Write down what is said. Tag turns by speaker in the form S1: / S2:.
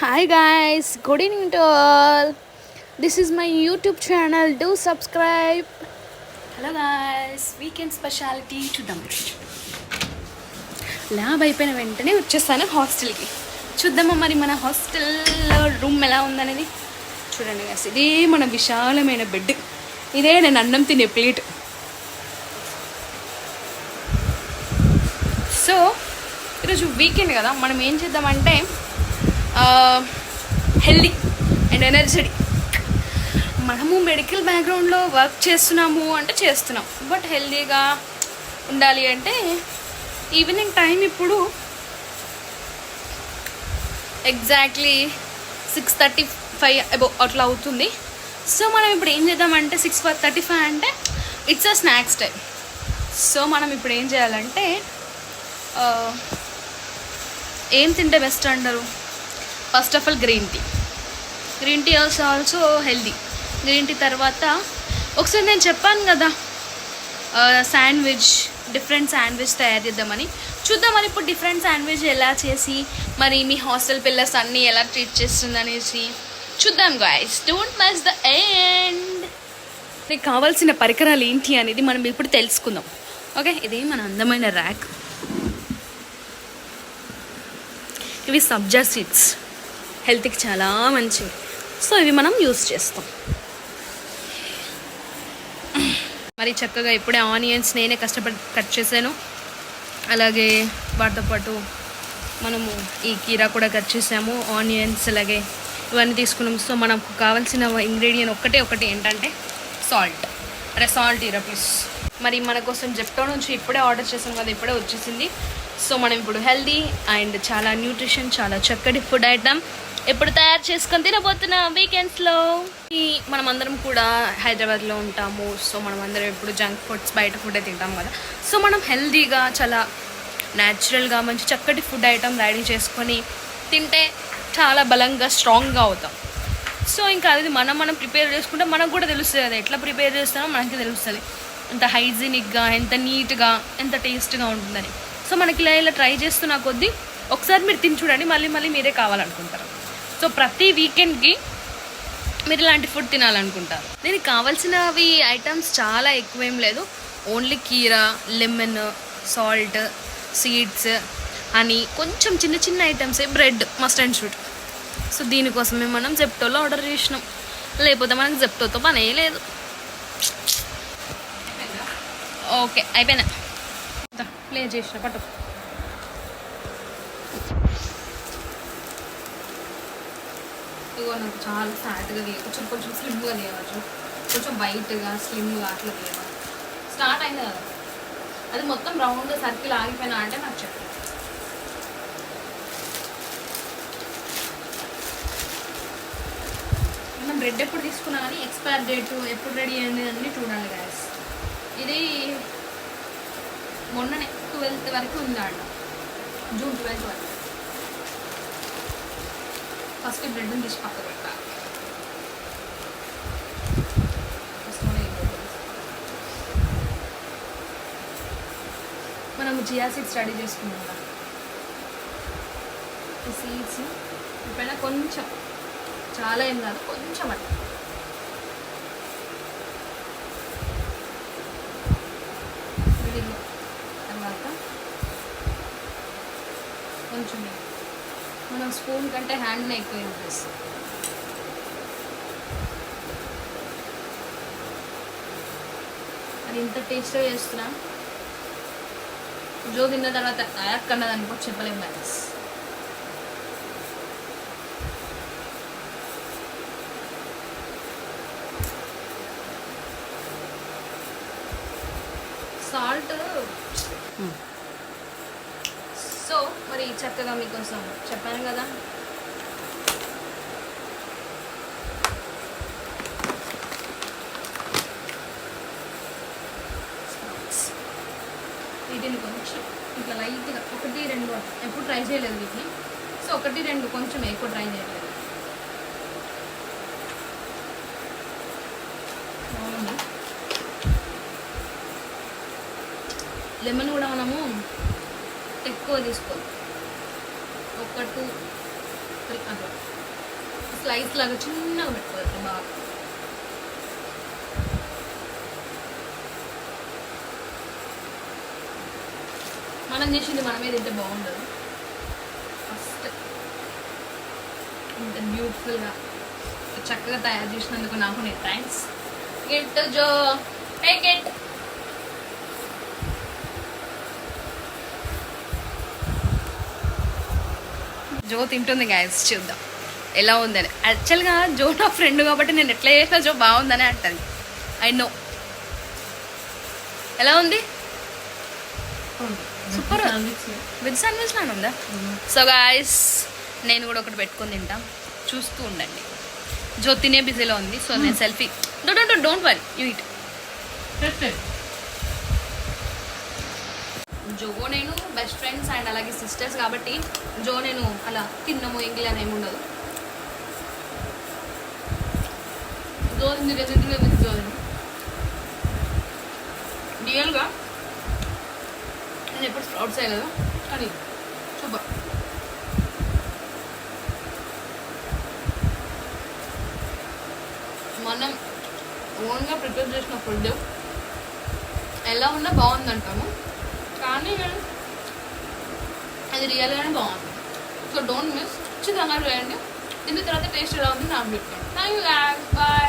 S1: Hi guys, good evening to all. This is my YouTube channel. Do subscribe.
S2: Hello guys, weekend speciality చూద్దాం. Lab అయిపోయిన వెంటనే వచ్చేస్తాను హాస్టల్కి. చూద్దామా మరి మన హాస్టల్లో రూమ్ ఎలా ఉందనేది. చూడండి గాయస్, ఇదే మన విశాలమైన బెడ్, ఇదే నేను అన్నం తినే ప్లేట్. సో ఈరోజు వీకెండ్ కదా, మనం ఏం చేద్దామంటే హెల్దీ అండ్ ఎనర్జెటిక్. మనము మెడికల్ బ్యాక్గ్రౌండ్లో వర్క్ చేస్తున్నాము అంటే చేస్తున్నాం, బట్ హెల్దీగా ఉండాలి అంటే ఈవినింగ్ టైం ఇప్పుడు ఎగ్జాక్ట్లీ 6:35 అబౌ అట్లా అవుతుంది. సో మనం ఇప్పుడు ఏం చేద్దామంటే 6:35 అంటే it's a snacks time. So మనం ఇప్పుడు ఏం చేయాలంటే ఏం తింటే బెస్ట్ అంటారు? First of all green tea is also healthy. Green tea తర్వాత ఒకసారి నేను చెప్పాను కదా డిఫరెంట్ శాండ్విచ్ తయారు చేద్దామని. చూద్దామని ఇప్పుడు డిఫరెంట్ శాండ్విచ్ ఎలా చేసి మరి మీ హాస్టల్ పిల్లర్స్ అన్నీ ఎలా ట్రీట్ చేస్తుంది అనేసి చూద్దాం guys. Don't miss the end. నీకు కావాల్సిన పరికరాలు ఏంటి అనేది మనం ఇప్పుడు తెలుసుకుందాం. ఓకే, ఇదే మన అందమైన ర్యాక్. ఇవి సబ్జా సీడ్స్, హెల్త్కి చాలా మంచివి. సో ఇవి మనం యూస్ చేస్తాం. మరి చక్కగా ఇప్పుడే ఆనియన్స్ నేనే కష్టపడి కట్ చేశాను. అలాగే వాటితో పాటు మనము ఈ కీరా కూడా కట్ చేసాము, ఆనియన్స్ అలాగే ఇవన్నీ తీసుకున్నాం. సో మనకు కావాల్సిన ఇంగ్రీడియంట్ ఒకటి ఏంటంటే సాల్ట్ ఇరా ప్లీజ్. మరి మన కోసం జెప్టో నుంచి ఇప్పుడే ఆర్డర్ చేసాం కదా, ఇప్పుడే వచ్చేసింది. సో మనం ఇప్పుడు హెల్దీ అండ్ చాలా న్యూట్రిషన్, చాలా చక్కటి ఫుడ్ ఐటమ్ ఇప్పుడు తయారు చేసుకొని తినబోతున్నాం వీకెండ్స్లో. మనం అందరం కూడా హైదరాబాద్లో ఉంటాము. సో మనం అందరం ఇప్పుడు జంక్ ఫుడ్స్, బయట ఫుడ్ తింటాం కదా. సో మనం హెల్దీగా చాలా న్యాచురల్గా మంచి చక్కటి ఫుడ్ ఐటమ్ రెడీ చేసుకొని తింటే చాలా బలంగా స్ట్రాంగ్గా అవుతాం. సో ఇంకా అది మనం ప్రిపేర్ చేసుకుంటే మనకు కూడా తెలుస్తుంది, అది ఎట్లా ప్రిపేర్ చేస్తామో మనకి తెలుస్తుంది, ఎంత హైజీనిక్గా, ఎంత నీట్గా, ఎంత టేస్ట్గా ఉంటుందని. సో మనకి ఇలా ట్రై చేస్తున్న కొద్దీ ఒకసారి మీరు తిని చూడండి, మళ్ళీ మీరే కావాలనుకుంటారు. సో ప్రతి వీకెండ్కి మీరు ఇలాంటి ఫుడ్ తినాలనుకుంటారు. దీనికి కావాల్సినవి ఐటమ్స్ చాలా ఎక్కువేం లేదు. ఓన్లీ కీరా, లెమన్, సాల్ట్, సీడ్స్ అని కొంచెం చిన్న ఐటమ్సే, బ్రెడ్, మస్టర్డ్ షూట్. సో దీనికోసమే మనం జెప్టోలో ఆర్డర్ చేసినాం, లేకపోతే మనకు జెప్టోతో పనే లేదు. ఓకే అయిపోయినా ప్లే చేసిన పట్టు. నాకు చాలా ఫ్యాట్గా కొంచెం స్లిమ్గా తీయవచ్చు, కొంచెం వైట్గా స్లిమ్గా అట్లా తీయవచ్చు. స్టార్ట్ అయింది కదా, అది మొత్తం రౌండ్ సర్కిల్ ఆగిపోయినా అంటే నాకు చెప్పు. మనం బ్రెడ్ ఎప్పుడు తీసుకున్నా కానీ ఎక్స్పైర్ డేట్ ఎప్పుడు రెడీ అయింది అన్నీ చూడాలి గాయస్. ఇది మొన్ననే 12th వరకు ఉందంట, జూన్ 12th వరకు. ఫస్ట్ బ్రెడ్ని తీసి పక్క పెట్టాలి. మనం చియా సీడ్స్ రెడీ చేసుకున్నాం కదా, ఈ సీడ్స్ ఇప్పుడైనా కొంచెం, చాలా ఏం కాదు, కొంచెం అట్లా తర్వాత కొంచెం మనం స్పూన్ కంటే హ్యాండ్నే ఎక్కువ యూజ్ చేస్తాం. అది ఇంత టేస్ట్గా చేస్తున్నా, జో తిన్న తర్వాత అయాక్ అన్నది అనుకో చెప్పలేము కదా. సాల్ట్. సో మరి చక్కగా మీకోసం చెప్పాను కదా, వీటిని కొంచెం ఇట్లా లైట్గా 1-2 ఎప్పుడు ట్రై చేయలేదు వీటిని. సో 1-2 కొంచెం ఎక్కువ ట్రై చేయలేదు. బాగుంది. లెమన్ కూడా మనము ఎక్కువ తీసుకోవాలి, 1-2 అట్లా స్లైస్ లాగా చిన్నగా పెట్టుకోవచ్చు బాగా. మనం చేసింది మనమే తింటే బాగుండదు. ఫస్ట్ ఇంత బ్యూటిఫుల్గా చక్కగా తయారు చేసినందుకు నాకు నేను థ్యాంక్స్. గిఫ్ట్ జో టేక్ ఇట్. జో తింటుంది గాయస్, చూద్దాం ఎలా ఉందని. యాక్చువల్గా జో నా ఫ్రెండ్ కాబట్టి నేను ఎట్లా చేసినా జో బాగుందని అంటది. I know. ఎలా ఉంది? సూపర్. వెజ్ శాండ్విచ్ లాగా ఉందా? సో గాయస్ నేను కూడా ఒకటి పెట్టుకొని తింటాం, చూస్తూ ఉండండి. జో తినే బిజీలో ఉంది, సో నేను selfie. Don't worry, you it. జో నేను బెస్ట్ ఫ్రెండ్స్ అండ్ అలాగే సిస్టర్స్ కాబట్టి జో నేను అలా తిన్నాము ఎంగిల్ అని ఏమి ఉండదు. జో జో రియల్గా నేను ఎప్పుడు స్ప్రౌట్స్ అయ్యలేదు కానీ సూపర్. మనం ఓన్గా ప్రిపేర్ చేసిన ఫుడ్ ఎలా ఉన్నా బాగుందంటాము, కానీ అది రియల్గానే బాగుంది. సో డోంట్ మిస్, ఖచ్చితంగా చేయండి. దీని తర్వాత టేస్ట్ ఎలా ఉంది నాకు చెప్పండి. Thank you, bye.